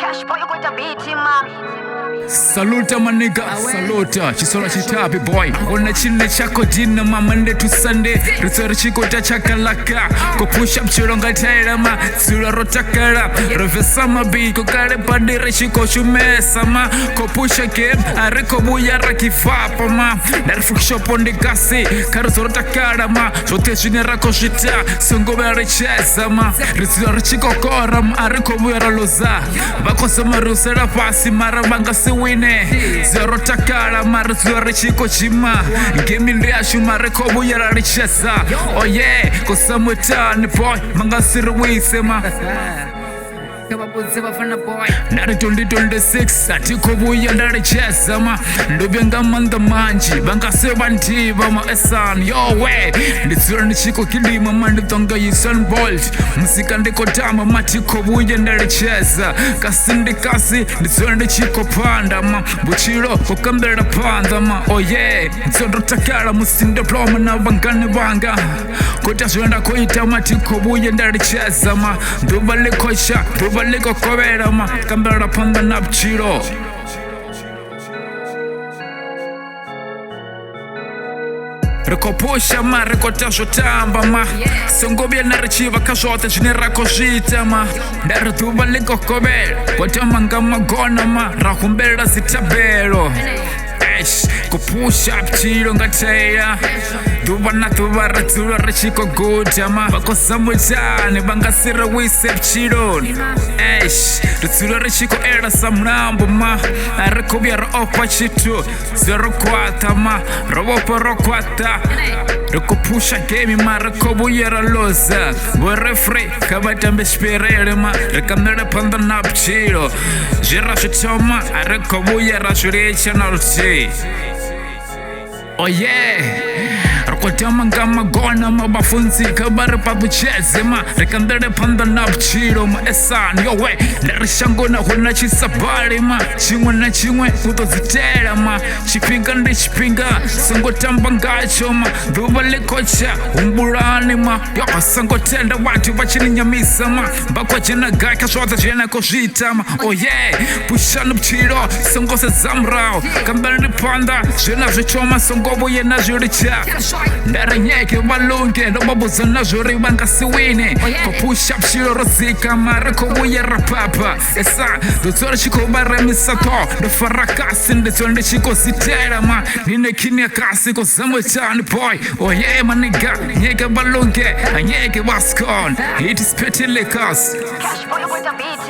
Cash boy, you got a beat him, man. Saluta maniga, saluta Chisola chitapi boy Ona chine chako jina ma Monday to Sunday Rizori chiko ta chakalaka Ko push up chironga taira ma Zura rotakara Revesa ma bi Ko kare padire chiko shumesa ma Ko push a game Areko buya rakifapa ma Narfukisho pondi kasi Karo zoro takara ma Sote chine rako shita Sungo bere chesa ma Rizori chiko kora ma Areko buya raloza Bako sama rusera pasi Mara banga si wine Zero takara mara zore chiko chima Gemi liashu mara kobu yara richesa Oh yeah, kosa mwetani boy Manga siru wisema Nari 2026 ati kobu yara richesa ma Ndubenga manda manji Banga seba ntiba ma esan Yo way, ndizura nchiko kilima Mandi tonga yison bolt Musika ndiko dama mati kobu yara richesa Kasi ndi kasi, ndizura nchiko panda ma Buchiro kukambera panda ma Oh yeah, nzondo takara musinde ploma na bangani banga Kota shwenda kuita mati kobu yara richesa ma Duba liko isha, duba liko kobera ma Kambera panda na buchiro Reko pusha ma, reko tasho tamba ma Songobia narichiva kashote chini rako shita ma Dari tuba liko kobera Wata manga magona ma Rakumbera sitabero Ko push up chiro ngateya Duba na tuba ratura rachiko guta ma Bako samwetani banga sira wisep chiro Ratura rachiko era samrambo ma Arekobia ropa chitu Zero kwata ma Robopo rokwata Reko pusha game ma rekobu yera loza Bore free kabata mbespirere ma Rekamnere panda napchiro Jira shutoma Arekobu yera shuricha na ruti Oh yeah Rokotama ngama gona mabafunzi kabare pabucheze ma Rekandere panda na buchiro ma esan Yo way, narishango na huna chisabari ma Chimwe na chimwe kuto zitera ma Chipinga ndi chipinga, sango tamba ngacho ma Duba likocha, umburani ma Yo sango tenda watu bachini nyamisa ma Bakwa jena gai kashwata jena koshita ma Oh yeah, pushana buchiro, sango se zamrao Kambere ni panda, jena vichoma sango boye na juricha Ndara nyeke walunge Lobabuza na juri banga siwine Ko push up shiro rozika Mara kobu yera papa Esa Dozora chiko bare misato Do farakasi Ndezonde chiko sitera ma Nine kini akasi Ko zamwe chani boy Oh yeah maniga Nyeke walunge Nyeke waskon It is petty likas Cash boy, you got a beat